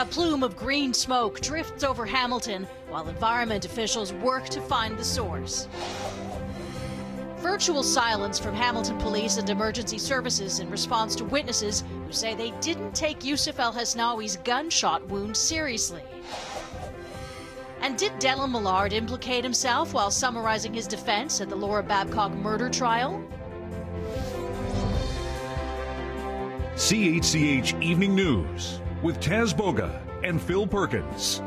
A plume of green smoke drifts over Hamilton while environment officials work to find the source. Virtual silence from Hamilton Police and Emergency Services in response to witnesses who say they didn't take Yosif El-Hasnawi's gunshot wound seriously. And did Delon Millard implicate himself while summarizing his defense at the Laura Babcock murder trial? CHCH Evening News with Taz Boga and Phil Perkins.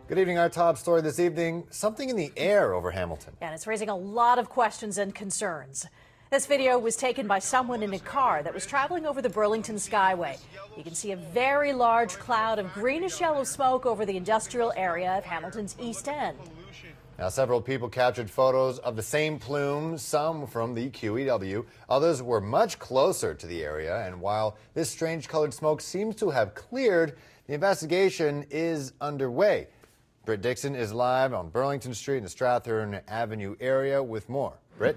Good evening. Our top story this evening, something in the air over Hamilton. Yeah, and it's raising a lot of questions and concerns. This video was taken by someone in a car that was traveling over the Burlington Skyway. You can see a very large cloud of greenish-yellow smoke over the industrial area of Hamilton's East End. Now, several people captured photos of the same plume, some from the QEW. Others were much closer to the area. And while this strange-colored smoke seems to have cleared, the investigation is underway. Britt Dixon is live on Burlington Street in the Strathern Avenue area with more. Britt?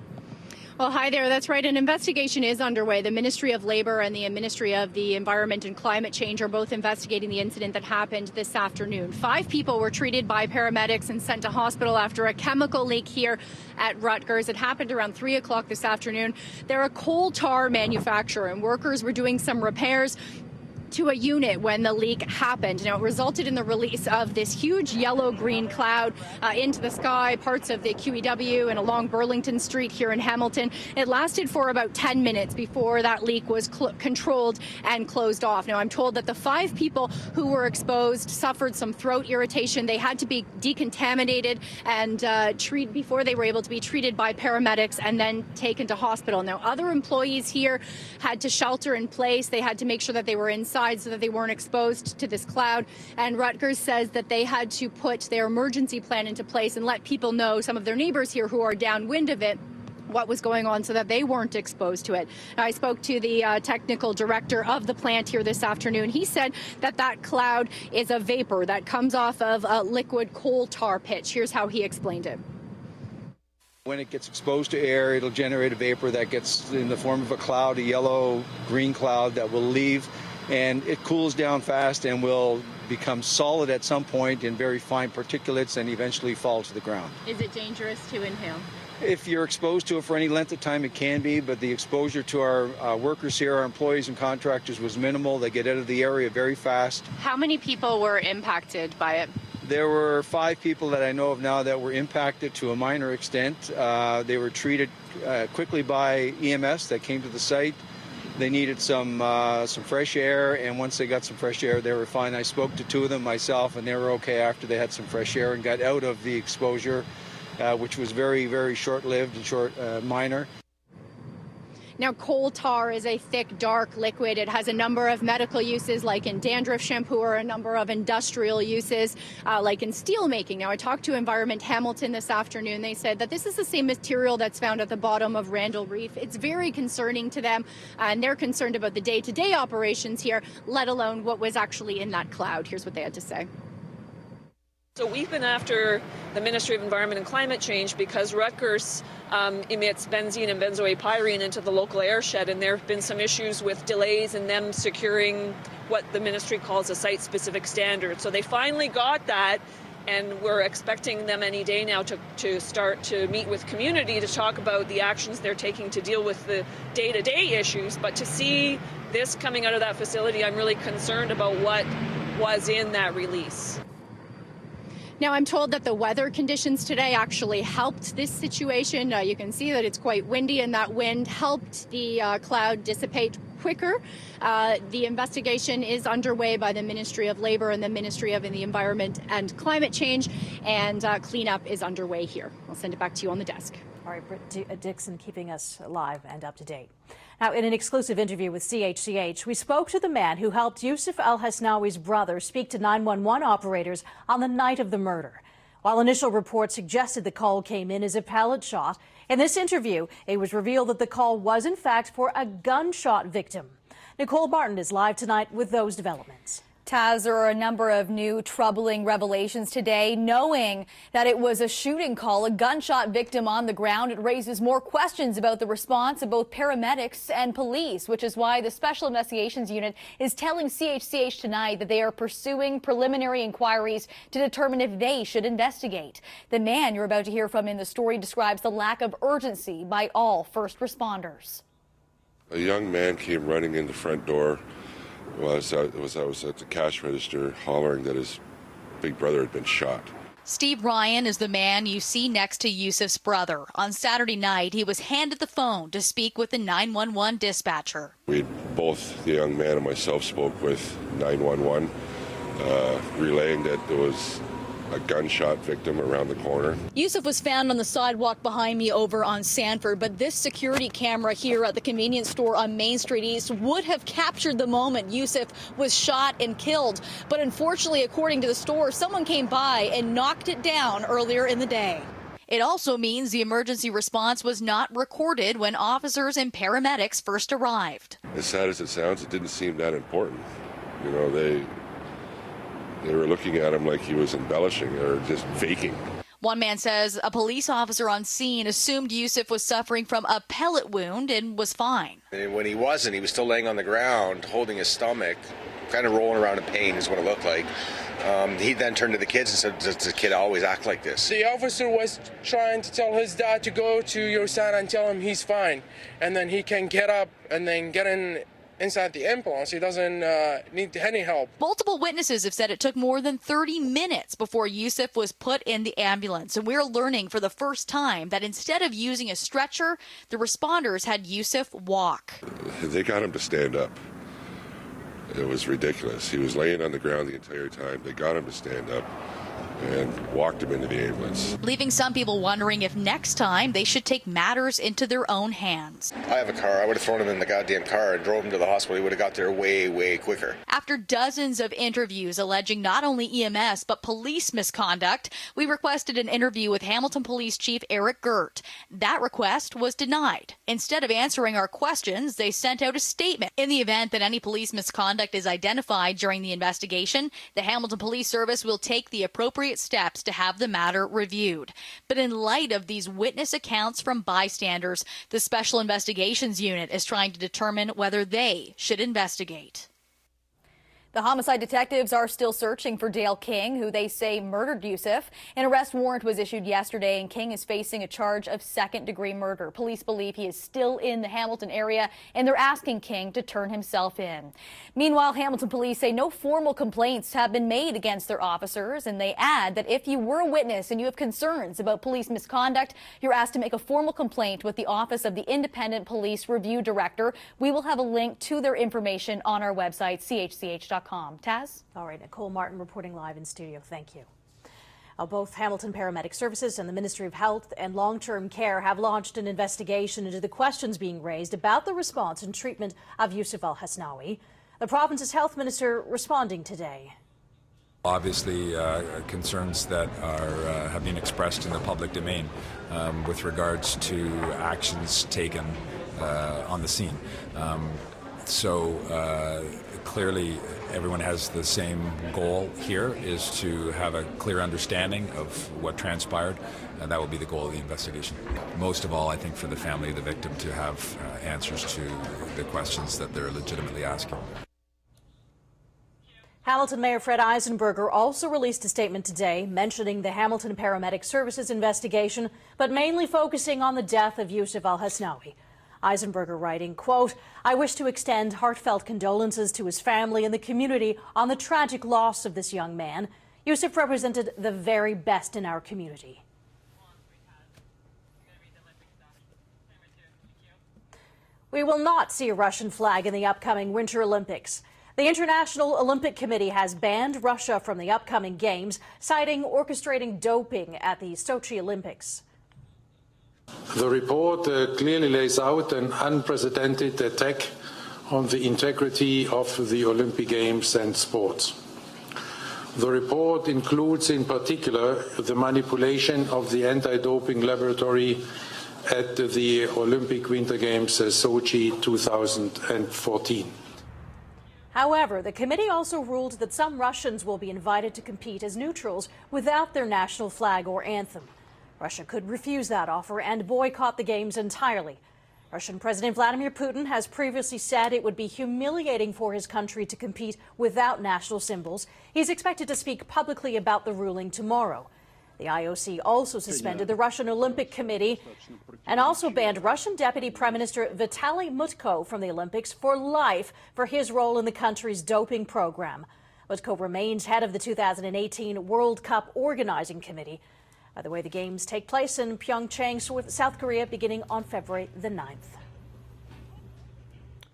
Well, hi there. That's right. An investigation is underway. The Ministry of Labor and the Ministry of the Environment and Climate Change are both investigating the incident that happened this afternoon. 5 people were treated by paramedics and sent to hospital after a chemical leak here at Rutgers. It happened around 3 o'clock this afternoon. They're a coal tar manufacturer, and workers were doing some repairs to a unit when the leak happened. Now, it resulted in the release of this huge yellow-green cloud into the sky, parts of the QEW and along Burlington Street here in Hamilton. It lasted for about 10 minutes before that leak was controlled and closed off. Now, I'm told that the 5 people who were exposed suffered some throat irritation. They had to be decontaminated and treated before they were able to be treated by paramedics and then taken to hospital. Now, other employees here had to shelter in place. They had to make sure that they were inside so that they weren't exposed to this cloud. And Rutgers says that they had to put their emergency plan into place and let people know, some of their neighbors here who are downwind of it, what was going on so that they weren't exposed to it. I spoke to the technical director of the plant here this afternoon. He said that that cloud is a vapor that comes off of a liquid coal tar pitch. Here's how he explained it. When it gets exposed to air, it'll generate a vapor that gets in the form of a cloud, a yellow-green cloud that will leave, and it cools down fast and will become solid at some point in very fine particulates and eventually fall to the ground. Is it dangerous to inhale? If you're exposed to it for any length of time, it can be, but the exposure to our workers here, our employees and contractors, was minimal. They get out of the area very fast. How many people were impacted by it? There were 5 people that I know of now that were impacted to a minor extent. They were treated quickly by EMS that came to the site. They needed some fresh air, and once they got some fresh air, they were fine. I spoke to 2 of them myself, and they were okay after they had some fresh air and got out of the exposure, which was very, very short-lived and minor. Now, coal tar is a thick, dark liquid. It has a number of medical uses, like in dandruff shampoo, or a number of industrial uses, like in steel making. Now, I talked to Environment Hamilton this afternoon. They said that this is the same material that's found at the bottom of Randall Reef. It's very concerning to them, and they're concerned about the day-to-day operations here, let alone what was actually in that cloud. Here's what they had to say. So we've been after the Ministry of Environment and Climate Change because Rutgers emits benzene and benzoate into the local airshed, and there have been some issues with delays in them securing what the ministry calls a site-specific standard. So they finally got that, and we're expecting them any day now to start to meet with community to talk about the actions they're taking to deal with the day-to-day issues. But to see this coming out of that facility, I'm really concerned about what was in that release. Now, I'm told that the weather conditions today actually helped this situation. You can see that it's quite windy, and that wind helped the cloud dissipate quicker. The investigation is underway by the Ministry of Labor and the Ministry of the Environment and Climate Change, and cleanup is underway here. I'll send it back to you on the desk. All right, Britt Dixon keeping us live and up to date. Now, in an exclusive interview with CHCH, we spoke to the man who helped Yosif El-Hasnawi's brother speak to 911 operators on the night of the murder. While initial reports suggested the call came in as a pellet shot, in this interview, it was revealed that the call was in fact for a gunshot victim. Nicole Martin is live tonight with those developments. Taz, there are a number of new troubling revelations today. Knowing that it was a shooting call, a gunshot victim on the ground, it raises more questions about the response of both paramedics and police, which is why the Special Investigations Unit is telling CHCH tonight that they are pursuing preliminary inquiries to determine if they should investigate. The man you're about to hear from in the story describes the lack of urgency by all first responders. A young man came running in the front door. I was at the cash register hollering that his big brother had been shot. Steve Ryan is the man you see next to Yosif's brother. On Saturday night, he was handed the phone to speak with the 911 dispatcher. Both the young man and myself spoke with 911, relaying that there was a gunshot victim around the corner. Yosif was found on the sidewalk behind me over on Sanford, but this security camera here at the convenience store on Main Street East would have captured the moment Yosif was shot and killed. But unfortunately, according to the store, someone came by and knocked it down earlier in the day. It also means the emergency response was not recorded when officers and paramedics first arrived. As sad as it sounds, it didn't seem that important. You know, they were looking at him like he was embellishing or just faking. One man says a police officer on scene assumed Yosif was suffering from a pellet wound and was fine. And when he wasn't, he was still laying on the ground, holding his stomach, kind of rolling around in pain is what it looked like. He then turned to the kids and said, does the kid always act like this? The officer was trying to tell his dad to go to your son and tell him he's fine. And then he can get up and then get inside the ambulance. He doesn't need any help. Multiple witnesses have said it took more than 30 minutes before Yosif was put in the ambulance. And we're learning for the first time that instead of using a stretcher, the responders had Yosif walk. They got him to stand up. It was ridiculous. He was laying on the ground the entire time. They got him to stand up and walked him into the ambulance. Leaving some people wondering if next time they should take matters into their own hands. I have a car. I would have thrown him in the goddamn car and drove him to the hospital. He would have got there way, way quicker. After dozens of interviews alleging not only EMS but police misconduct, we requested an interview with Hamilton Police Chief Eric Gert. That request was denied. Instead of answering our questions, they sent out a statement. In the event that any police misconduct is identified during the investigation, the Hamilton Police Service will take the appropriate steps to have the matter reviewed. But in light of these witness accounts from bystanders, the Special Investigations Unit is trying to determine whether they should investigate. The homicide detectives are still searching for Dale King, who they say murdered Yosif. An arrest warrant was issued yesterday, and King is facing a charge of second-degree murder. Police believe he is still in the Hamilton area, and they're asking King to turn himself in. Meanwhile, Hamilton police say no formal complaints have been made against their officers, and they add that if you were a witness and you have concerns about police misconduct, you're asked to make a formal complaint with the Office of the Independent Police Review Director. We will have a link to their information on our website, chch.com. Taz? All right, Nicole Martin reporting live in studio. Thank you. Both Hamilton Paramedic Services and the Ministry of Health and Long-Term Care have launched an investigation into the questions being raised about the response and treatment of Yosif Al-Hasnawi. The province's health minister responding today. Obviously, concerns that have been expressed in the public domain with regards to actions taken on the scene. Clearly, everyone has the same goal here, is to have a clear understanding of what transpired, and that will be the goal of the investigation. Most of all, I think, for the family of the victim to have answers to the questions that they're legitimately asking. Hamilton Mayor Fred Eisenberger also released a statement today mentioning the Hamilton Paramedic Services investigation, but mainly focusing on the death of Yosif Al-Hasnawi. Eisenberger writing, quote, "I wish to extend heartfelt condolences to his family and the community on the tragic loss of this young man. Yosif represented the very best in our community." We will not see a Russian flag in the upcoming Winter Olympics. The International Olympic Committee has banned Russia from the upcoming Games, citing orchestrating doping at the Sochi Olympics. The report clearly lays out an unprecedented attack on the integrity of the Olympic Games and sports. The report includes in particular the manipulation of the anti-doping laboratory at the Olympic Winter Games Sochi 2014. However, the committee also ruled that some Russians will be invited to compete as neutrals without their national flag or anthem. Russia could refuse that offer and boycott the Games entirely. Russian President Vladimir Putin has previously said it would be humiliating for his country to compete without national symbols. He's expected to speak publicly about the ruling tomorrow. The IOC also suspended the Russian Olympic Committee and also banned Russian Deputy Prime Minister Vitaly Mutko from the Olympics for life for his role in the country's doping program. Mutko remains head of the 2018 World Cup Organizing Committee. By the way, the Games take place in Pyeongchang, South Korea, beginning on February the 9th.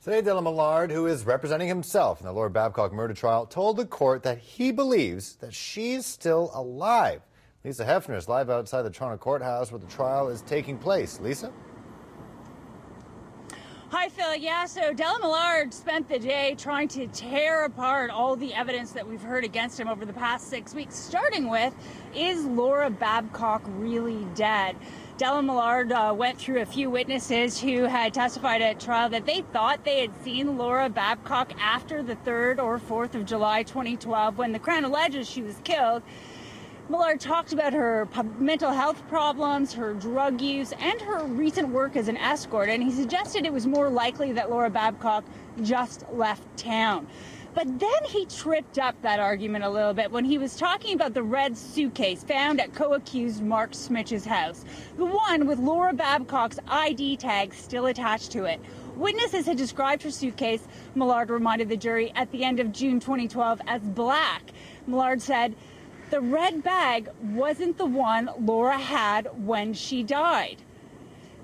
Today, Dylan Millard, who is representing himself in the Laura Babcock murder trial, told the court that he believes that she's still alive. Lisa Hefner is live outside the Toronto courthouse where the trial is taking place. Lisa? Hi, Phil. Yeah, so Dylan Millard spent the day trying to tear apart all the evidence that we've heard against him over the past 6 weeks, starting with, is Laura Babcock really dead? Dylan Millard went through a few witnesses who had testified at trial that they thought they had seen Laura Babcock after the 3rd or 4th of July 2012 when the Crown alleges she was killed. Millard talked about her mental health problems, her drug use, and her recent work as an escort, and he suggested it was more likely that Laura Babcock just left town. But then he tripped up that argument a little bit when he was talking about the red suitcase found at co-accused Mark Smitch's house, the one with Laura Babcock's ID tag still attached to it. Witnesses had described her suitcase, Millard reminded the jury, at the end of June 2012 as black. Millard said, the red bag wasn't the one Laura had when she died.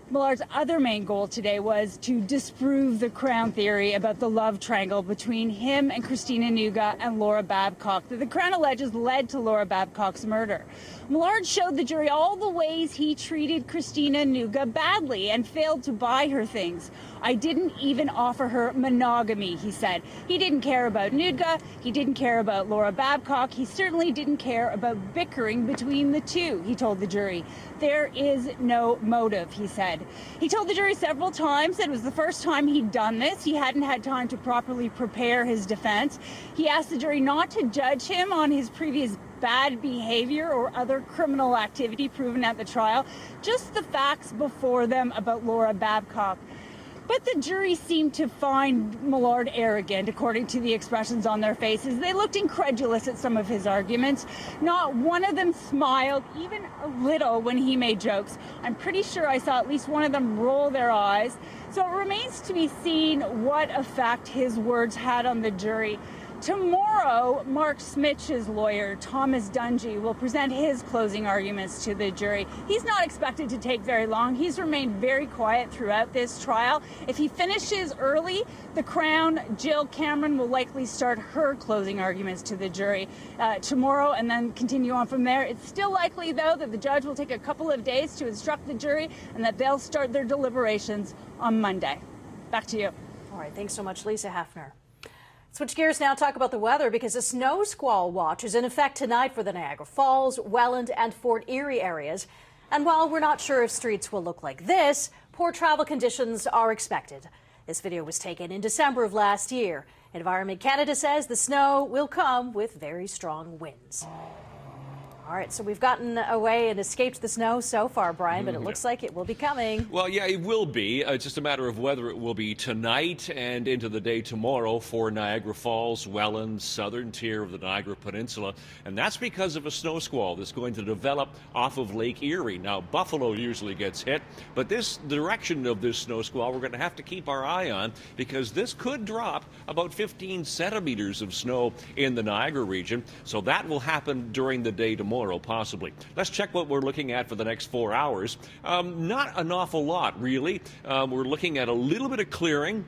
Millard's other main goal today was to disprove the Crown theory about the love triangle between him and Christina Nuga and Laura Babcock that the Crown alleges led to Laura Babcock's murder. Millard showed the jury all the ways he treated Christina Nuga badly and failed to buy her things. I didn't even offer her monogamy, he said. He didn't care about Nuga. He didn't care about Laura Babcock. He certainly didn't care about bickering between the two, he told the jury. There is no motive, he said. He told the jury several times that it was the first time he'd done this. He hadn't had time to properly prepare his defense. He asked the jury not to judge him on his previous bad behavior or other criminal activity proven at the trial, just the facts before them about Laura Babcock. But the jury seemed to find Millard arrogant, according to the expressions on their faces. They looked incredulous at some of his arguments. Not one of them smiled, even a little, when he made jokes. I'm pretty sure I saw at least one of them roll their eyes. So it remains to be seen what effect his words had on the jury. Tomorrow, Mark Smitch's lawyer, Thomas Dungy, will present his closing arguments to the jury. He's not expected to take very long. He's remained very quiet throughout this trial. If he finishes early, the Crown, Jill Cameron, will likely start her closing arguments to the jury tomorrow and then continue on from there. It's still likely, though, that the judge will take a couple of days to instruct the jury and that they'll start their deliberations on Monday. Back to you. All right. Thanks so much, Lisa Hefner. Switch gears now, talk about the weather, because a snow squall watch is in effect tonight for the Niagara Falls, Welland and Fort Erie areas. And while we're not sure if streets will look like this, poor travel conditions are expected. This video was taken in December of last year. Environment Canada says the snow will come with very strong winds. All right, so we've gotten away and escaped the snow so far, Brian, but it looks like it will be coming. Well, yeah, it will be. It's just a matter of whether it will be tonight and into the day tomorrow for Niagara Falls, Welland, southern tier of the Niagara Peninsula. And that's because of a snow squall that's going to develop off of Lake Erie. Now, Buffalo usually gets hit, but this direction of this snow squall we're going to have to keep our eye on, because this could drop about 15 centimeters of snow in the Niagara region. So that will happen during the day tomorrow, possibly. Let's check what we're looking at for the next 4 hours. Not an awful lot, really. We're looking at a little bit of clearing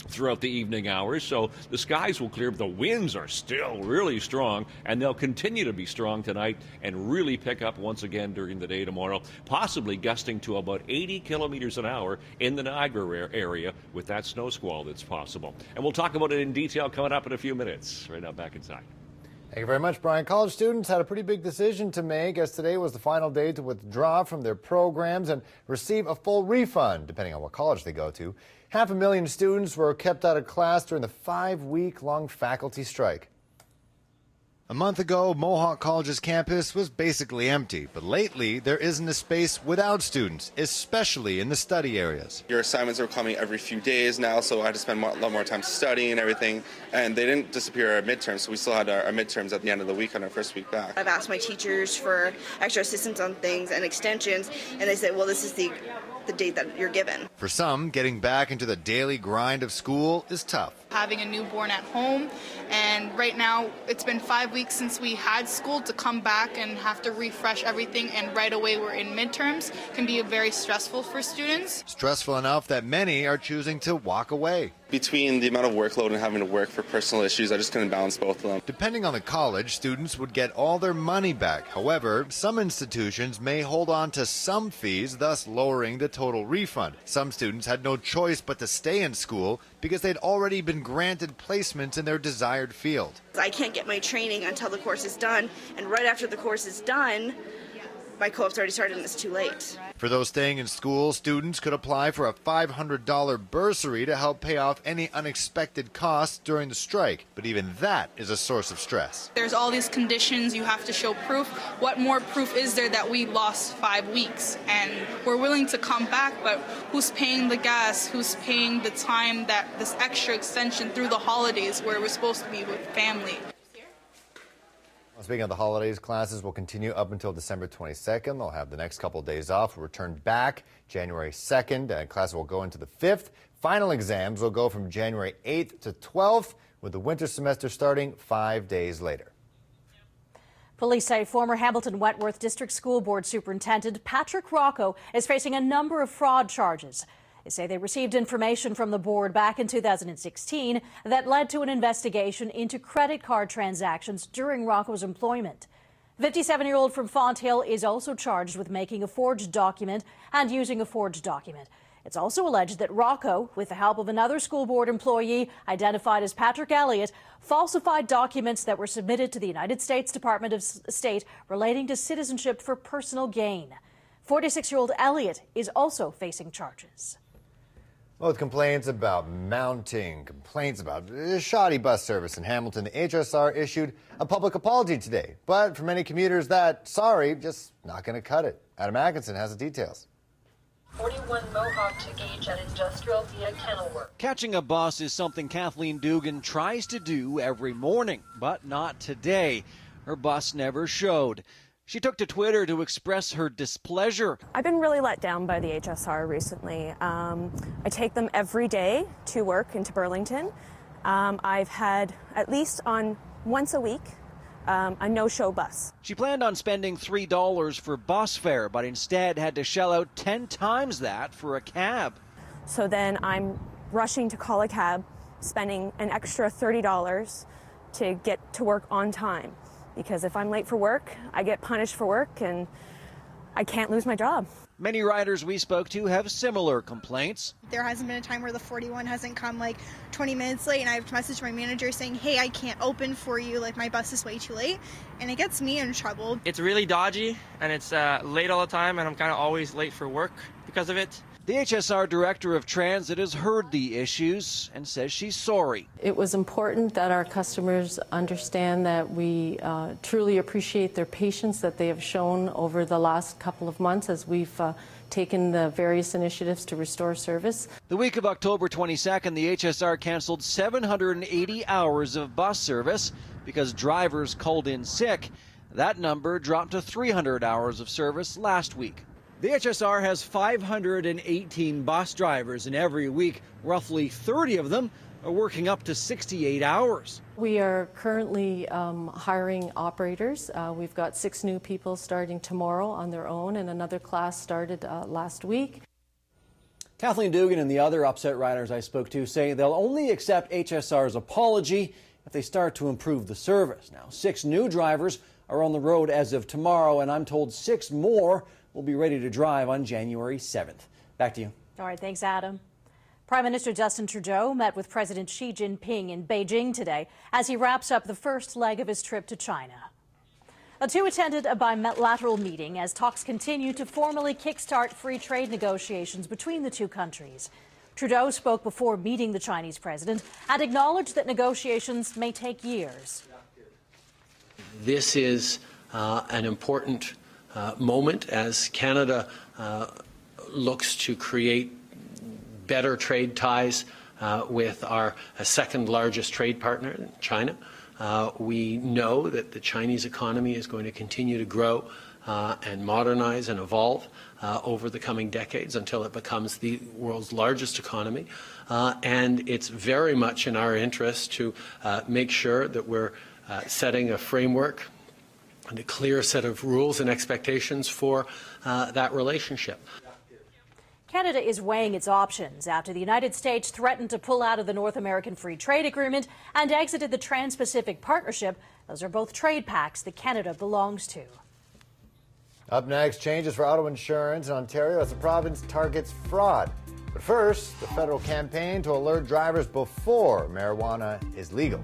throughout the evening hours, so the skies will clear, but the winds are still really strong, and they'll continue to be strong tonight and really pick up once again during the day tomorrow, possibly gusting to about 80 kilometers an hour in the Niagara area with that snow squall that's possible. And we'll talk about it in detail coming up in a few minutes. Right now, back inside. Thank you very much, Brian. College students had a pretty big decision to make, as today was the final day to withdraw from their programs and receive a full refund, depending on what college they go to. 500,000 students were kept out of class during the 5-week-long faculty strike. A month ago, Mohawk College's campus was basically empty, but lately there isn't a space without students, especially in the study areas. Your assignments are coming every few days now, so I had to spend a lot more time studying and everything, and they didn't disappear our midterms, so we still had our midterms at the end of the week on our first week back. I've asked my teachers for extra assistance on things and extensions, and they said, well, this is the date that you're given. For some, getting back into the daily grind of school is tough. Having a newborn at home, and right now it's been 5 weeks since we had school. To come back and have to refresh everything, and right away we're in midterms, can be very stressful for students. Stressful enough that many are choosing to walk away. Between the amount of workload and having to work for personal issues, I just couldn't balance both of them. Depending on the college, students would get all their money back. However, some institutions may hold on to some fees, thus lowering the total refund. Some students had no choice but to stay in school because they'd already been granted placements in their desired field. I can't get my training until the course is done, and right after the course is done, my co-op's already started and it's too late. For those staying in school, students could apply for a $500 bursary to help pay off any unexpected costs during the strike. But even that is a source of stress. There's all these conditions, you have to show proof. What more proof is there that we lost 5 weeks? And we're willing to come back, but who's paying the gas? Who's paying the time, that this extra extension through the holidays where we're supposed to be with family? Speaking of the holidays, classes will continue up until December 22nd. They'll have the next couple of days off, return back January 2nd, and classes will go into the 5th. Final exams will go from January 8th to 12th, with the winter semester starting 5 days later. Police say former Hamilton Wentworth District School Board Superintendent Patrick Rocco is facing a number of fraud charges. They say they received information from the board back in 2016 that led to an investigation into credit card transactions during Rocco's employment. 57-year-old from Fonthill is also charged with making a forged document and using a forged document. It's also alleged that Rocco, with the help of another school board employee identified as Patrick Elliott, falsified documents that were submitted to the United States Department of State relating to citizenship for personal gain. 46-year-old Elliott is also facing charges. Well, with complaints about shoddy bus service in Hamilton, the HSR issued a public apology today. But for many commuters, that sorry just not going to cut it. Adam Atkinson has the details. 41 Mohawk to gauge at Industrial via Kenilworth. Catching a bus is something Kathleen Dugan tries to do every morning, but not today. Her bus never showed. She took to Twitter to express her displeasure. I've been really let down by the HSR recently. I take them every day to work into Burlington. I've had at least on once a week a no-show bus. She planned on spending $3 for bus fare, but instead had to shell out 10 times that for a cab. So then I'm rushing to call a cab, spending an extra $30 to get to work on time. Because if I'm late for work, I get punished for work and I can't lose my job. Many riders we spoke to have similar complaints. There hasn't been a time where the 41 hasn't come like 20 minutes late, and I have to message my manager saying, hey, I can't open for you, like my bus is way too late, and it gets me in trouble. It's really dodgy, and it's late all the time, and I'm kind of always late for work because of it. The HSR Director of Transit has heard the issues and says she's sorry. It was important that our customers understand that we truly appreciate their patience that they have shown over the last couple of months as we've taken the various initiatives to restore service. The week of October 22nd, the HSR canceled 780 hours of bus service because drivers called in sick. That number dropped to 300 hours of service last week. The HSR has 518 bus drivers, and every week, roughly 30 of them are working up to 68 hours. We are currently hiring operators. We've got 6 new people starting tomorrow on their own, and another class started last week. Kathleen Dugan and the other upset riders I spoke to say they'll only accept HSR's apology if they start to improve the service. Now, 6 new drivers are on the road as of tomorrow, and I'm told 6 more will be ready to drive on January 7th. Back to you. All right, thanks, Adam. Prime Minister Justin Trudeau met with President Xi Jinping in Beijing today as he wraps up the first leg of his trip to China. The two attended a bilateral meeting as talks continue to formally kickstart free trade negotiations between the two countries. Trudeau spoke before meeting the Chinese president and acknowledged that negotiations may take years. This is an important moment as Canada looks to create better trade ties with our second largest trade partner, China. We know that the Chinese economy is going to continue to grow and modernize and evolve over the coming decades until it becomes the world's largest economy. And it's very much in our interest to make sure that we're setting a framework and a clear set of rules and expectations for that relationship. Canada is weighing its options after the United States threatened to pull out of the North American Free Trade Agreement and exited the Trans-Pacific Partnership. Those are both trade pacts that Canada belongs to. Up next, changes for auto insurance in Ontario as the province targets fraud. But first, the federal campaign to alert drivers before marijuana is legal.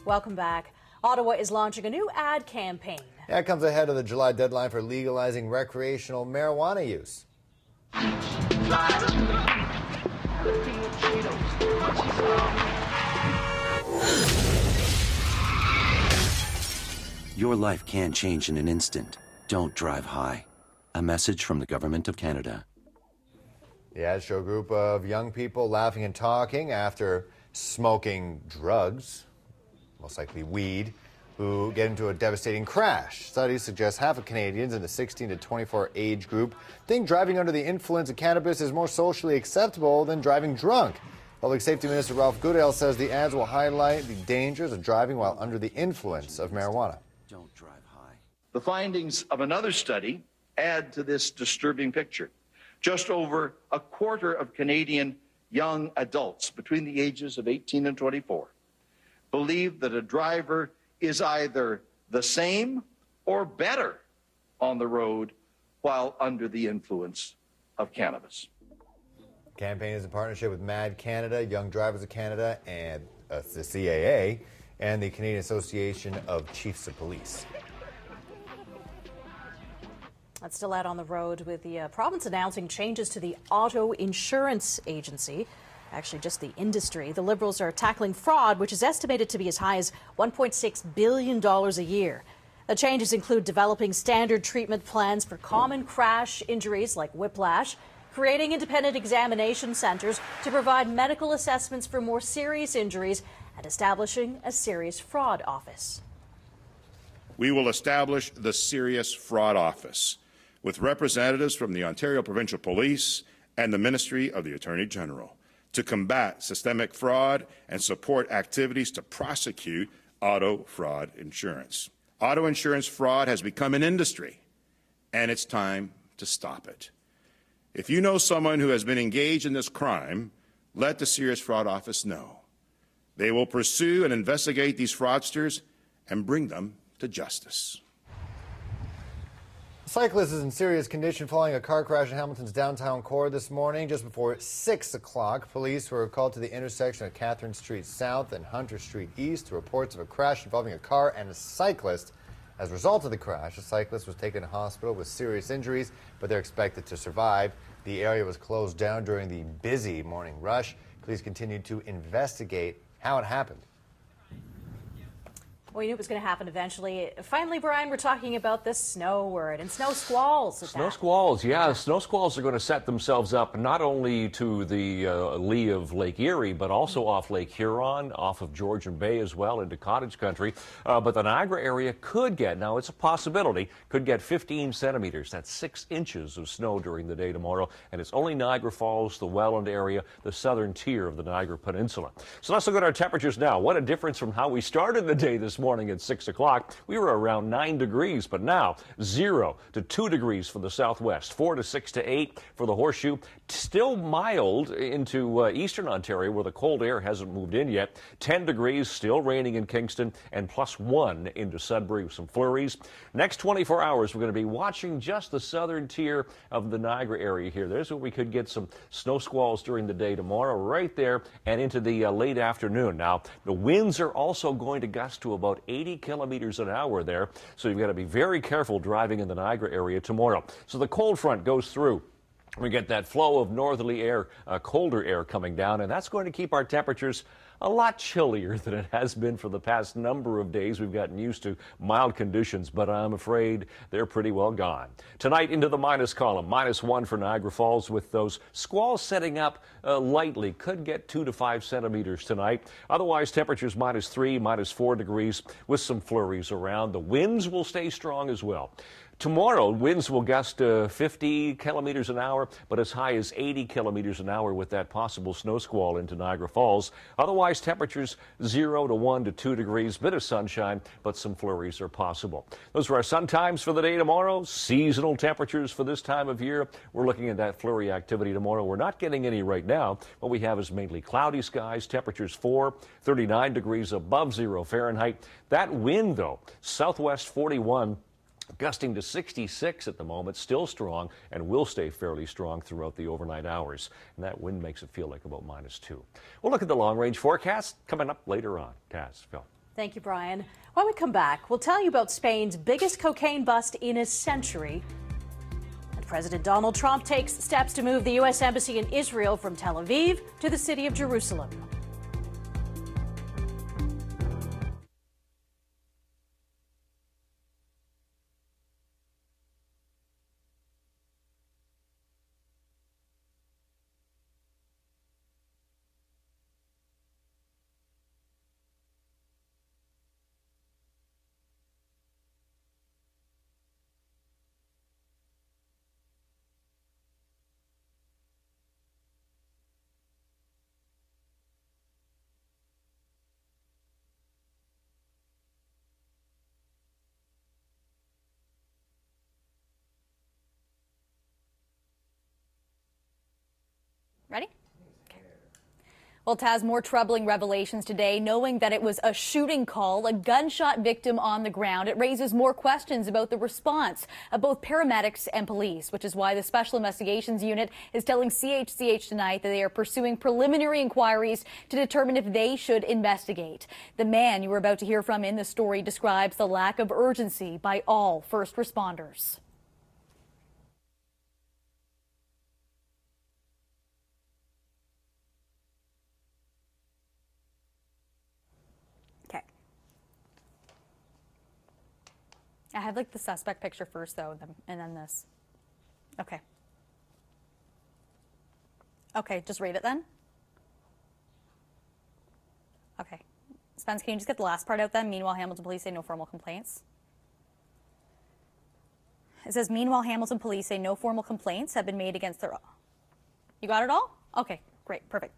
Welcome back. Ottawa is launching a new ad campaign. That comes ahead of the July deadline for legalizing recreational marijuana use. Your life can change in an instant. Don't drive high. A message from the Government of Canada. The ads show a group of young people laughing and talking after smoking drugs, most likely weed, who get into a devastating crash. Studies suggest half of Canadians in the 16 to 24 age group think driving under the influence of cannabis is more socially acceptable than driving drunk. Public Safety Minister Ralph Goodale says the ads will highlight the dangers of driving while under the influence of marijuana. Don't drive high. The findings of another study add to this disturbing picture. Just over a quarter of Canadian young adults between the ages of 18 and 24 believe that a driver is either the same or better on the road while under the influence of cannabis. The campaign is in partnership with MAD Canada, Young Drivers of Canada, and the CAA, and the Canadian Association of Chiefs of Police. That's still out on the road with the province announcing changes to the auto insurance agency. Actually, just the industry. The Liberals are tackling fraud, which is estimated to be as high as $1.6 billion a year. The changes include developing standard treatment plans for common crash injuries like whiplash, creating independent examination centers to provide medical assessments for more serious injuries, and establishing a serious fraud office. We will establish the Serious Fraud Office with representatives from the Ontario Provincial Police and the Ministry of the Attorney General to combat systemic fraud and support activities to prosecute auto fraud insurance. Auto insurance fraud has become an industry, and it's time to stop it. If you know someone who has been engaged in this crime, let the Serious Fraud Office know. They will pursue and investigate these fraudsters and bring them to justice. A cyclist is in serious condition following a car crash in Hamilton's downtown core this morning. Just before 6 o'clock, police were called to the intersection of Catherine Street South and Hunter Street East to reports of a crash involving a car and a cyclist. As a result of the crash, the cyclist was taken to hospital with serious injuries, but they're expected to survive. The area was closed down during the busy morning rush. Police continued to investigate how it happened. We knew it was going to happen eventually. Finally, Brian, we're talking about the snow word and snow squalls. Snow squalls, yeah. Snow squalls are going to set themselves up not only to the lee of Lake Erie, but also off Lake Huron, off of Georgian Bay as well into cottage country. But the Niagara area could get, now it's a possibility, could get 15 centimeters. That's 6 inches of snow during the day tomorrow. And it's only Niagara Falls, the Welland area, the southern tier of the Niagara Peninsula. So let's look at our temperatures now. What a difference from how we started the day this morning at 6 o'clock. We were around 9 degrees, but now 0 to 2 degrees for the southwest, 4 to 6 to 8 for the Horseshoe. Still mild into eastern Ontario where the cold air hasn't moved in yet. 10 degrees, still raining in Kingston, and +1 into Sudbury with some flurries. Next 24 hours, we're going to be watching just the southern tier of the Niagara area here. There's where we could get some snow squalls during the day tomorrow, right there, and into the late afternoon. Now, the winds are also going to gust to about 80 kilometers an hour there, so you've got to be very careful driving in the Niagara area tomorrow. So the cold front goes through. We get that flow of northerly air, colder air coming down, and that's going to keep our temperatures a lot chillier than it has been for the past number of days. We've gotten used to mild conditions, but I'm afraid they're pretty well gone. Tonight into the minus column, -1 for Niagara Falls with those squalls setting up lightly. Could get 2 to 5 centimeters tonight. Otherwise, temperatures -3, -4 degrees with some flurries around. The winds will stay strong as well. Tomorrow, winds will gust 50 kilometers an hour, but as high as 80 kilometers an hour with that possible snow squall into Niagara Falls. Otherwise, temperatures 0 to 1 to 2 degrees, bit of sunshine, but some flurries are possible. Those are our sun times for the day tomorrow. Seasonal temperatures for this time of year. We're looking at that flurry activity tomorrow. We're not getting any right now. What we have is mainly cloudy skies, temperatures 39 degrees above 0 Fahrenheit. That wind, though, southwest 41. Gusting to 66 at the moment, still strong, and will stay fairly strong throughout the overnight hours. And that wind makes it feel like about -2. We'll look at the long-range forecast coming up later on. Kaz, Phil. Thank you, Brian. When we come back, we'll tell you about Spain's biggest cocaine bust in a century. And President Donald Trump takes steps to move the U.S. Embassy in Israel from Tel Aviv to the city of Jerusalem. Ready? Okay. Well, Taz, more troubling revelations today, knowing that it was a shooting call, a gunshot victim on the ground. It raises more questions about the response of both paramedics and police, which is why the Special Investigations Unit is telling CHCH tonight that they are pursuing preliminary inquiries to determine if they should investigate. The man you were about to hear from in the story describes the lack of urgency by all first responders. have like the suspect picture first though, and then this. Okay. Okay, just read it then. Okay. Spence, can you just get the last part out then? Meanwhile, Hamilton police say no formal complaints. It says, meanwhile, Hamilton police say no formal complaints have been made against their... You got it all? Okay, great, perfect.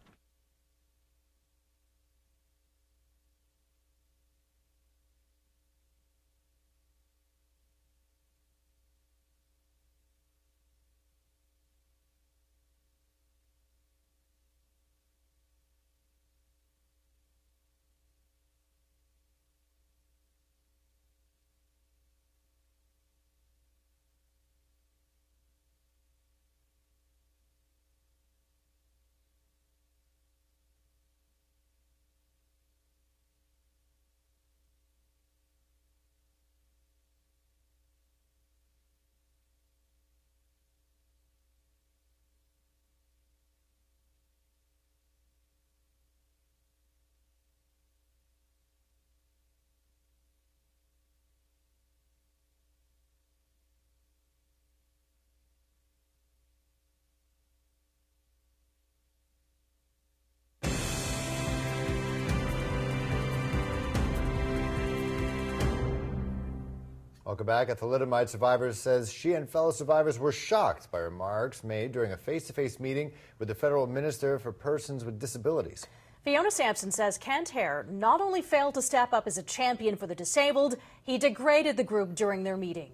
Welcome back. A thalidomide survivor says she and fellow survivors were shocked by remarks made during a face-to-face meeting with the federal minister for persons with disabilities. Fiona Sampson says Kent Hare not only failed to step up as a champion for the disabled, he degraded the group during their meeting.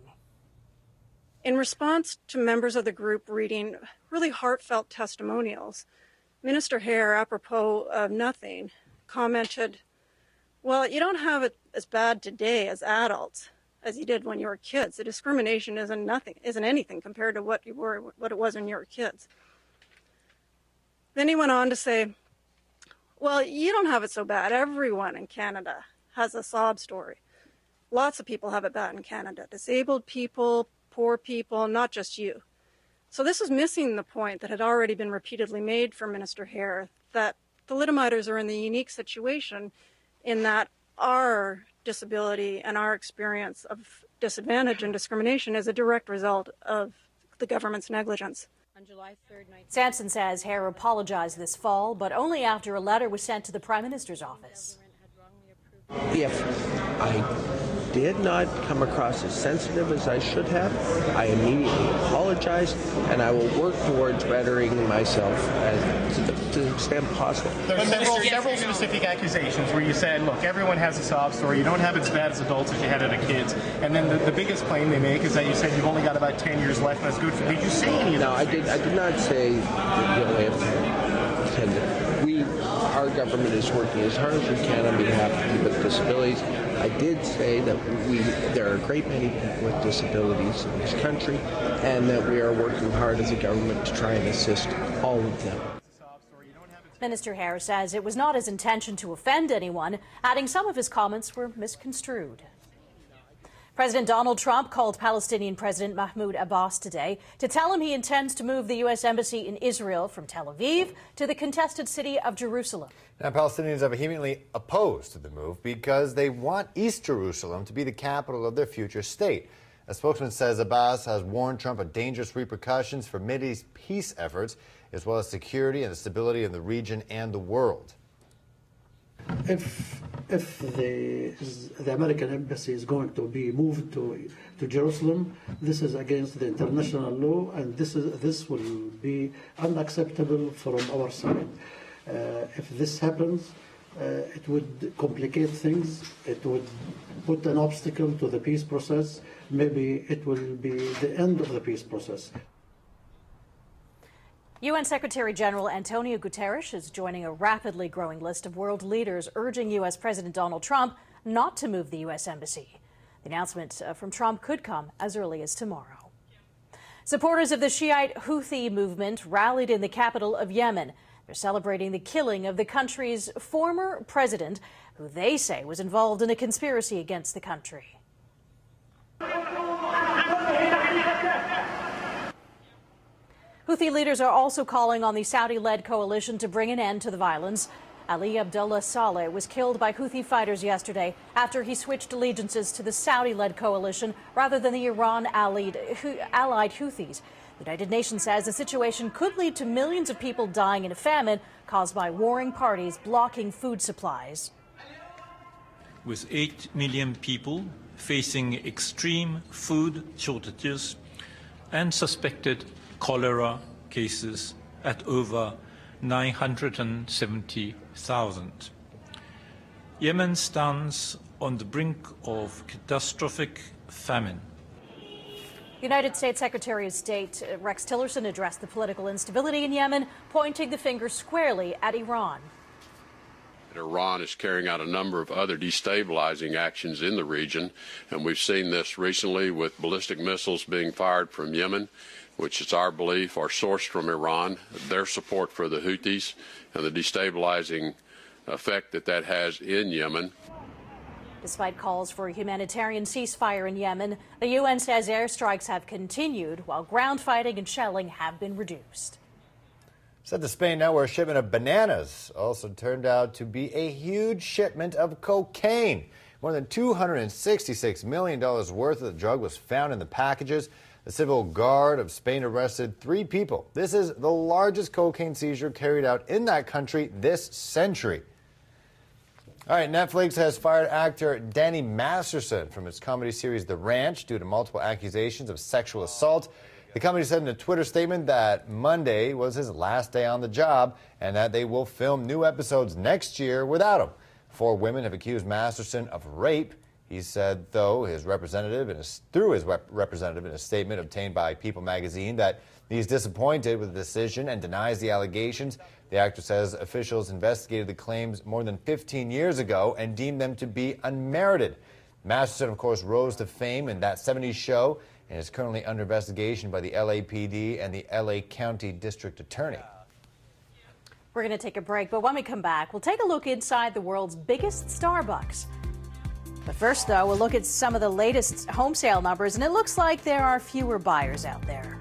In response to members of the group reading really heartfelt testimonials, Minister Hare, apropos of nothing, commented, well, you don't have it as bad today as adults as you did when you were kids. The discrimination isn't anything compared to what it was when you were kids. Then he went on to say, well, you don't have it so bad. Everyone in Canada has a sob story. Lots of people have it bad in Canada. Disabled people, poor people, not just you. So this is missing the point that had already been repeatedly made from Minister Hare, that thalidomiders are in the unique situation in that our disability and our experience of disadvantage and discrimination is a direct result of the government's negligence. On July 3rd, Sampson says Hare apologized this fall, but only after a letter was sent to the Prime Minister's office. If I did not come across as sensitive as I should have, I immediately apologized, and I will work towards bettering myself to the extent possible. There are several specific accusations where you said, look, everyone has a sob story. You don't have it as bad as adults as you had as kids. And then the biggest claim they make is that you said you've only got about 10 years left, and that's good. Did you say any of that? No, I did not say you only have 10. Our government is working as hard as we can on behalf of people with disabilities. I did say that there are a great many people with disabilities in this country, and that we are working hard as a government to try and assist all of them. Minister Hare says it was not his intention to offend anyone, adding some of his comments were misconstrued. President Donald Trump called Palestinian President Mahmoud Abbas today to tell him he intends to move the U.S. Embassy in Israel from Tel Aviv to the contested city of Jerusalem. Now, Palestinians are vehemently opposed to the move because they want East Jerusalem to be the capital of their future state. A spokesman says Abbas has warned Trump of dangerous repercussions for Mideast peace efforts, as well as security and the stability of the region and the world. If the American embassy is going to be moved to Jerusalem, this is against the international law, and this will be unacceptable from our side. If this happens, it would complicate things. It would put an obstacle to the peace process. Maybe it will be the end of the peace process. UN Secretary General Antonio Guterres is joining a rapidly growing list of world leaders urging U.S. President Donald Trump not to move the U.S. Embassy. The announcement from Trump could come as early as tomorrow. Supporters of the Shiite Houthi movement rallied in the capital of Yemen. They're celebrating the killing of the country's former president, who they say was involved in a conspiracy against the country. Houthi leaders are also calling on the Saudi-led coalition to bring an end to the violence. Ali Abdullah Saleh was killed by Houthi fighters yesterday after he switched allegiances to the Saudi-led coalition rather than the Iran-allied Houthis. The United Nations says the situation could lead to millions of people dying in a famine caused by warring parties blocking food supplies. With 8 million people facing extreme food shortages and suspected cholera cases at over 970,000. Yemen stands on the brink of catastrophic famine. United States Secretary of State Rex Tillerson addressed the political instability in Yemen, pointing the finger squarely at Iran. Iran is carrying out a number of other destabilizing actions in the region, and we've seen this recently with ballistic missiles being fired from Yemen, which is our belief are sourced from Iran, their support for the Houthis, and the destabilizing effect that has in Yemen. Despite calls for a humanitarian ceasefire in Yemen, the UN says airstrikes have continued while ground fighting and shelling have been reduced. Sent to Spain now, where a shipment of bananas also turned out to be a huge shipment of cocaine. More than $266 million worth of the drug was found in the packages. The Civil Guard of Spain arrested 3 people. This is the largest cocaine seizure carried out in that country this century. All right, Netflix has fired actor Danny Masterson from its comedy series The Ranch due to multiple accusations of sexual assault. The company said in a Twitter statement that Monday was his last day on the job and that they will film new episodes next year without him. 4 women have accused Masterson of rape. He said, though, through his representative in a statement obtained by People magazine, that he's disappointed with the decision and denies the allegations. The actor says officials investigated the claims more than 15 years ago and deemed them to be unmerited. Masterson, of course, rose to fame in That 70s Show and is currently under investigation by the LAPD and the LA County District Attorney. We're going to take a break, but when we come back, we'll take a look inside the world's biggest Starbucks. But first, though, we'll look at some of the latest home sale numbers, and it looks like there are fewer buyers out there.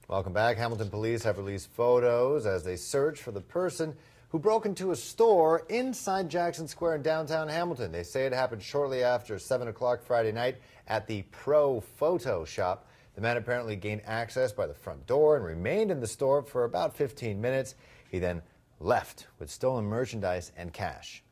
Welcome back. Hamilton police have released photos as they search for the person who broke into a store inside Jackson Square in downtown Hamilton. They say it happened shortly after 7 o'clock Friday night at the Pro Photo Shop. The man apparently gained access by the front door and remained in the store for about 15 minutes. He then left with stolen merchandise and cash.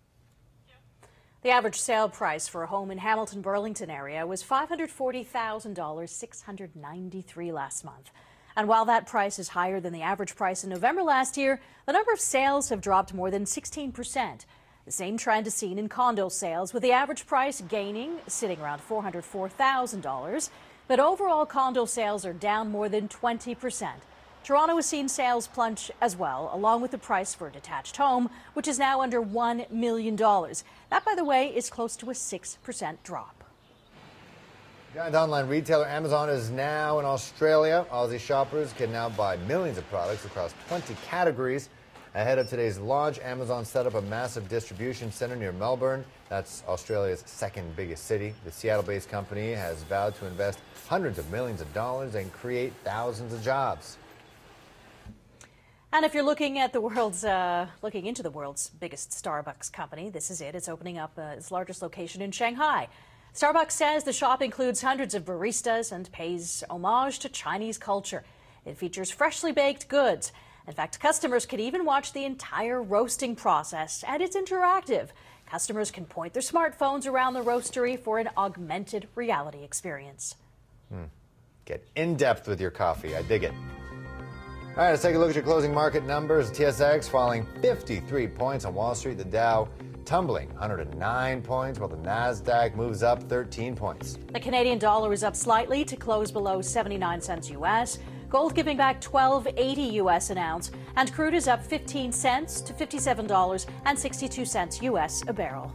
The average sale price for a home in Hamilton, Burlington area was $540,000, $693 last month. And while that price is higher than the average price in November last year, the number of sales have dropped more than 16%. The same trend is seen in condo sales, with the average price gaining, sitting around $404,000. But overall condo sales are down more than 20%. Toronto has seen sales plunge as well, along with the price for a detached home, which is now under $1 million. That, by the way, is close to a 6% drop. Giant online retailer Amazon is now in Australia. Aussie shoppers can now buy millions of products across 20 categories. Ahead of today's launch, Amazon set up a massive distribution center near Melbourne. That's Australia's second biggest city. The Seattle-based company has vowed to invest hundreds of millions of dollars and create thousands of jobs. And if you're looking at looking into the world's biggest Starbucks company, this is it. It's opening up its largest location in Shanghai. Starbucks says the shop includes hundreds of baristas and pays homage to Chinese culture. It features freshly baked goods. In fact, customers can even watch the entire roasting process, and it's interactive. Customers can point their smartphones around the roastery for an augmented reality experience. Get in depth with your coffee. I dig it. All right, let's take a look at your closing market numbers. TSX falling 53 points on Wall Street. The Dow tumbling 109 points, while the Nasdaq moves up 13 points. The Canadian dollar is up slightly to close below 79 cents U.S. Gold giving back $12.80 U.S. an ounce, and crude is up 15 cents to $57.62 U.S. a barrel.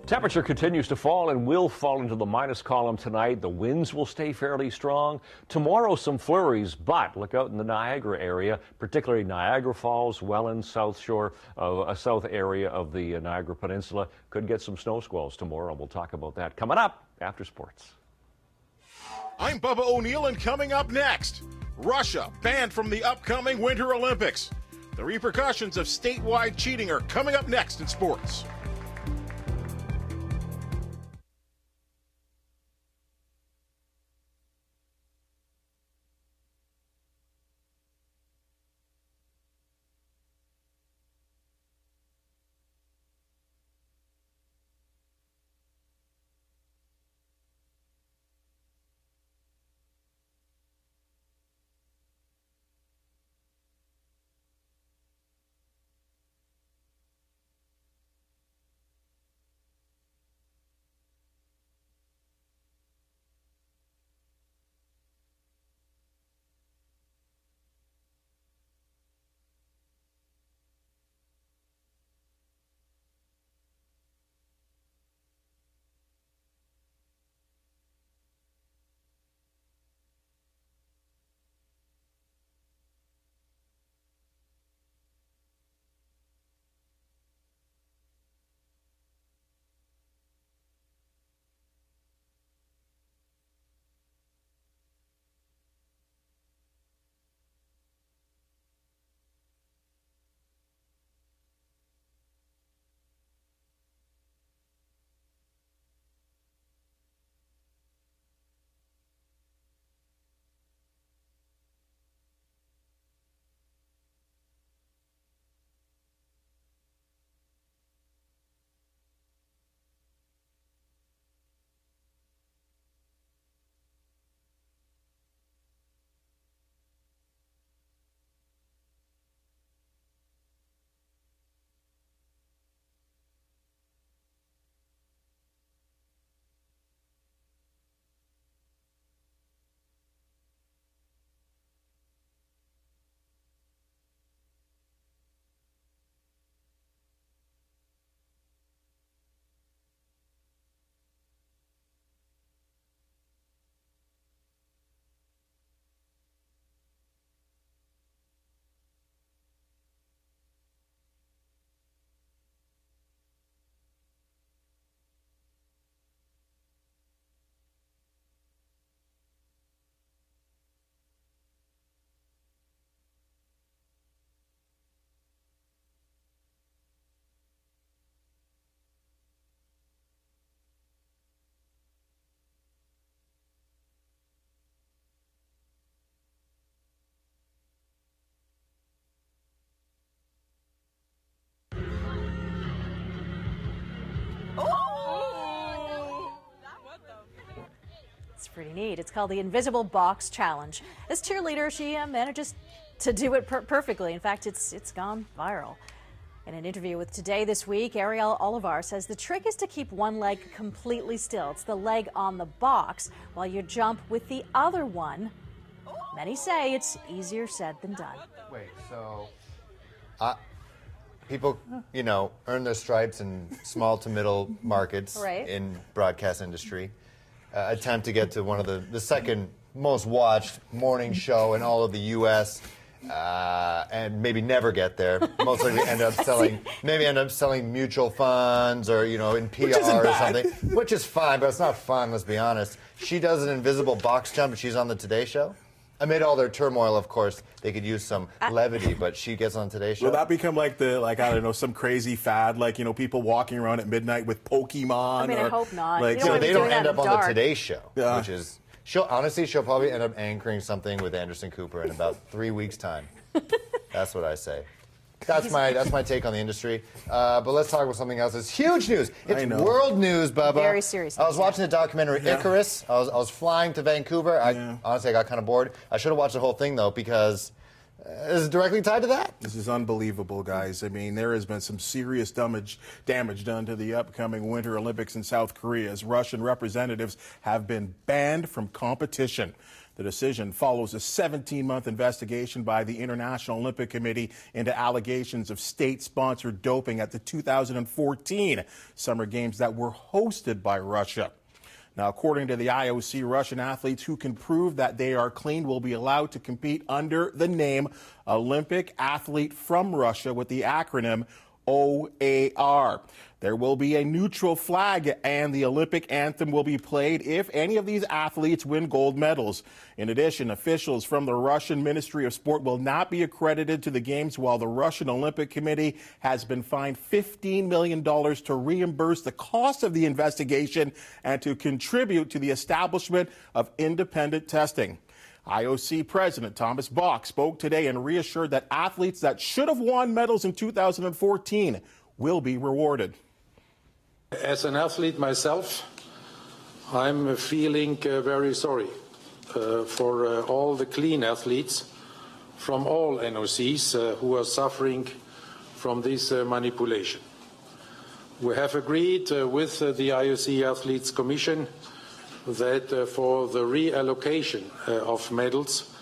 Temperature continues to fall and will fall into the minus column tonight. The winds will stay fairly strong. Tomorrow, some flurries, but look out in the Niagara area, particularly Niagara Falls, Welland, South Shore, a south area of the Niagara Peninsula. Could get some snow squalls tomorrow. We'll talk about that coming up after sports. I'm Bubba O'Neill, and coming up next, Russia banned from the upcoming Winter Olympics. The repercussions of statewide cheating are coming up next in sports. pretty neat. It's called the Invisible Box Challenge. This cheerleader, she manages to do it perfectly. In fact, it's gone viral. In an interview with Today This Week, Ariel Olivar says the trick is to keep one leg completely still. It's the leg on the box while you jump with the other one. Many say it's easier said than done. Wait, so people, earn their stripes in small to middle markets Right. in broadcast industry, attempt to get to one of the second most watched morning show in all of the U.S., and maybe never get there. Most likely end up selling mutual funds or, in PR or something, which is fine, but it's not fun, let's be honest. She does an invisible box jump and she's on the Today Show. Amid all their turmoil, of course, they could use some levity, but she gets on Today Show. Will that become like I don't know, some crazy fad, people walking around at midnight with Pokemon? I hope not. They don't end up on the Today Show, yeah. which is... She'll probably end up anchoring something with Anderson Cooper in about 3 weeks' time. That's what I say. That's my take on the industry. But let's talk about something else. It's huge news. It's world news, Bubba. Very serious. I was watching the documentary Icarus. I was flying to Vancouver. Honestly, I got kind of bored. I should have watched the whole thing, though, because this is directly tied to that. This is unbelievable, guys. I mean, there has been some serious damage done to the upcoming Winter Olympics in South Korea as Russian representatives have been banned from competition. The decision follows a 17-month investigation by the International Olympic Committee into allegations of state-sponsored doping at the 2014 Summer Games that were hosted by Russia. Now, according to the IOC, Russian athletes who can prove that they are clean will be allowed to compete under the name Olympic Athlete from Russia with the acronym OAR. There will be a neutral flag and the Olympic anthem will be played if any of these athletes win gold medals. In addition, officials from the Russian Ministry of Sport will not be accredited to the Games, while the Russian Olympic Committee has been fined $15 million to reimburse the cost of the investigation and to contribute to the establishment of independent testing. IOC President Thomas Bach spoke today and reassured that athletes that should have won medals in 2014 will be rewarded. As an athlete myself, I'm feeling very sorry for all the clean athletes from all NOCs who are suffering from this manipulation. We have agreed with the IOC Athletes Commission that for the reallocation of medals,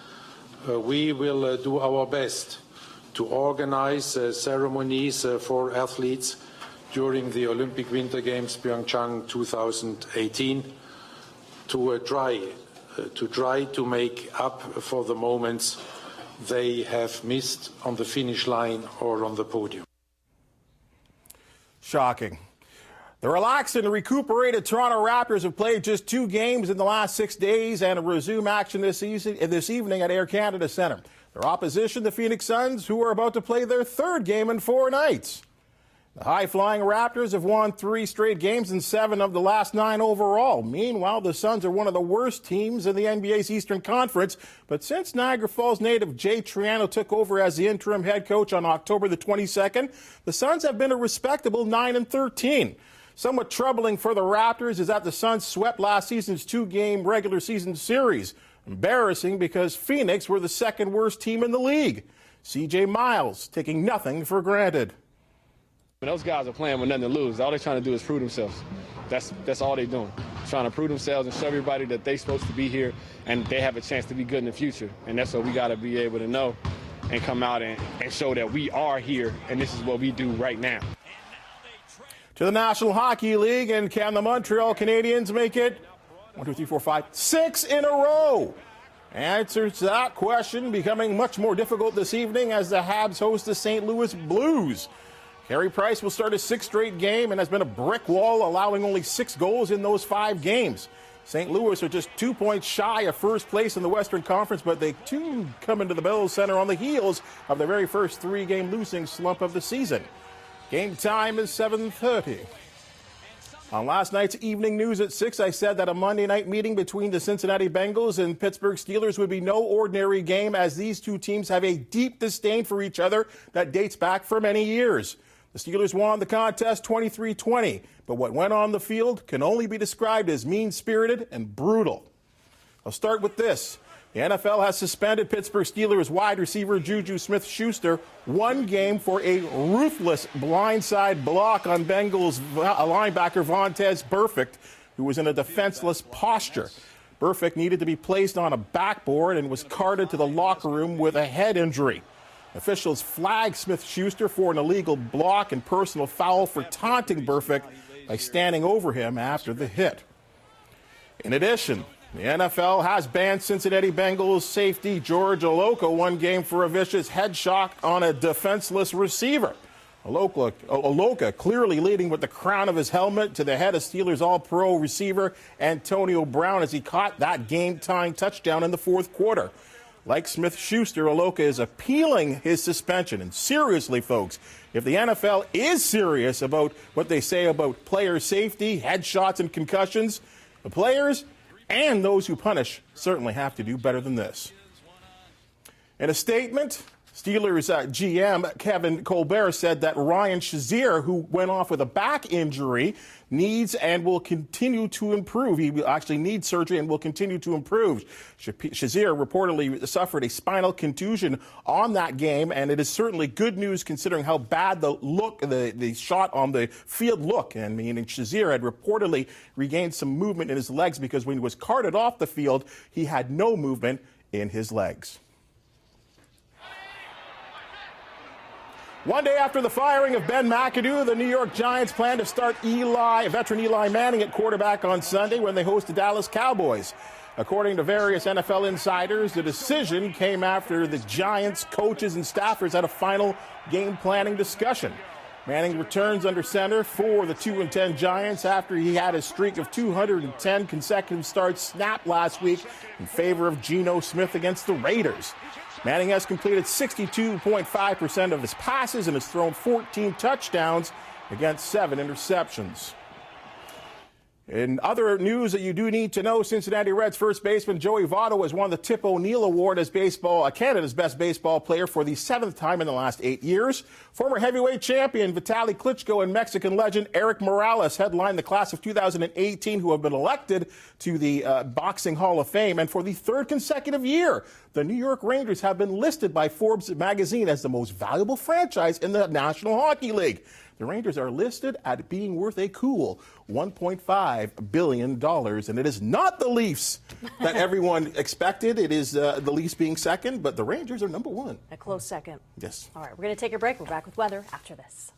we will do our best to organize ceremonies for athletes during the Olympic Winter Games Pyeongchang 2018 to try to make up for the moments they have missed on the finish line or on the podium. Shocking. The relaxed and recuperated Toronto Raptors have played just 2 games in the last 6 days and resume action this evening at Air Canada Centre. Their opposition, the Phoenix Suns, who are about to play their 3rd game in 4 nights. The high-flying Raptors have won 3 straight games and 7 of the last 9 overall. Meanwhile, the Suns are one of the worst teams in the NBA's Eastern Conference. But since Niagara Falls native Jay Triano took over as the interim head coach on October the 22nd, the Suns have been a respectable 9-13. Somewhat troubling for the Raptors is that the Suns swept last season's 2-game regular season series. Embarrassing because Phoenix were the 2nd worst team in the league. CJ Miles taking nothing for granted. Those guys are playing with nothing to lose. All they're trying to do is prove themselves. That's all they're doing. Trying to prove themselves and show everybody that they're supposed to be here and they have a chance to be good in the future. And that's what we got to be able to know and come out and show that we are here and this is what we do right now. To the National Hockey League, and can the Montreal Canadiens make it 6 in a row? Answer to that question becoming much more difficult this evening as the Habs host the St. Louis Blues. Carey Price will start his 6th straight game and has been a brick wall, allowing only 6 goals in those 5 games. St. Louis are just 2 points shy of first place in the Western Conference, but they too come into the Bell Center on the heels of their very first 3-game losing slump of the season. Game time is 7:30. On last night's evening news at 6, I said that a Monday night meeting between the Cincinnati Bengals and Pittsburgh Steelers would be no ordinary game, as these two teams have a deep disdain for each other that dates back for many years. The Steelers won the contest 23-20, but what went on the field can only be described as mean-spirited and brutal. I'll start with this. The NFL has suspended Pittsburgh Steelers wide receiver Juju Smith-Schuster 1 game for a ruthless blindside block on Bengals linebacker Vontaze Burfict, who was in a defenseless posture. Burfict needed to be placed on a backboard and was carted to the locker room with a head injury. Officials flagged Smith-Schuster for an illegal block and personal foul for taunting Burfict by standing over him after the hit. In addition, the NFL has banned Cincinnati Bengals safety George Oloka 1 game for a vicious headshot on a defenseless receiver. Oloka clearly leading with the crown of his helmet to the head of Steelers All-Pro receiver Antonio Brown as he caught that game-tying touchdown in the 4th quarter. Like Smith-Schuster, Oloka is appealing his suspension. And seriously, folks, if the NFL is serious about what they say about player safety, headshots, and concussions, the players and those who punish certainly have to do better than this. In a statement, Steelers GM Kevin Colbert said that Ryan Shazier, who went off with a back injury, needs and will continue to improve. He will actually need surgery and will continue to improve. Shazier reportedly suffered a spinal contusion on that game, and it is certainly good news considering how bad the shot on the field looked. And meaning Shazier had reportedly regained some movement in his legs because when he was carted off the field, he had no movement in his legs. 1 day after the firing of Ben McAdoo, the New York Giants plan to start veteran Eli Manning at quarterback on Sunday when they host the Dallas Cowboys. According to various NFL insiders, the decision came after the Giants coaches and staffers had a final game planning discussion. Manning returns under center for the 2-10 Giants after he had a streak of 210 consecutive starts snapped last week in favor of Geno Smith against the Raiders. Manning has completed 62.5% of his passes and has thrown 14 touchdowns against 7 interceptions. In other news that you do need to know, Cincinnati Reds first baseman Joey Votto has won the Tip O'Neill Award as Canada's best baseball player for the 7th time in the last 8 years. Former heavyweight champion Vitaly Klitschko and Mexican legend Erik Morales headlined the class of 2018 who have been elected to the Boxing Hall of Fame. And for the 3rd consecutive year, the New York Rangers have been listed by Forbes magazine as the most valuable franchise in the National Hockey League. The Rangers are listed at being worth a cool $1.5 billion, and it is not the Leafs that everyone expected. It is the Leafs being second, but the Rangers are number 1. A close second. Yes. All right, we're going to take a break. We're back with weather after this.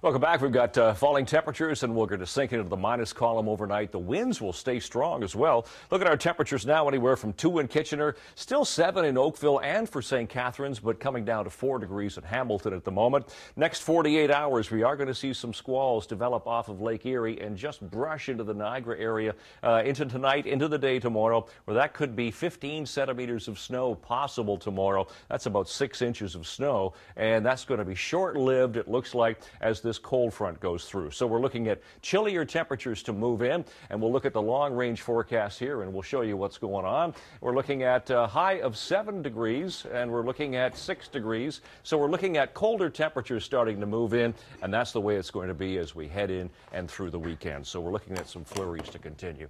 Welcome back. We've got falling temperatures, and we're going to sink into the minus column overnight. The winds will stay strong as well. Look at our temperatures now, anywhere from 2 in Kitchener, still 7 in Oakville and for St. Catharines, but coming down to 4 degrees at Hamilton at the moment. Next 48 hours, we are going to see some squalls develop off of Lake Erie and just brush into the Niagara area into tonight, into the day tomorrow, where that could be 15 centimeters of snow possible tomorrow. That's about 6 inches of snow, and that's going to be short-lived, it looks like, as this cold front goes through. So we're looking at chillier temperatures to move in, and we'll look at the long-range forecast here, and we'll show you what's going on. We're looking at a high of 7 degrees, and we're looking at 6 degrees. So we're looking at colder temperatures starting to move in, and that's the way it's going to be as we head in and through the weekend. So we're looking at some flurries to continue.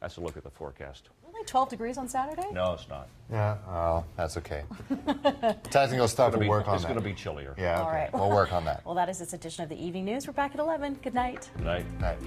That's a look at the forecast. Only 12 degrees on Saturday? No, it's not. Yeah, well, that's okay. Technical stuff, we'll work on that. It's going to be chillier. Yeah, okay. All right. We'll work on that. Well, that is this edition of the Evening News. We're back at 11. Good night. Good night. Night.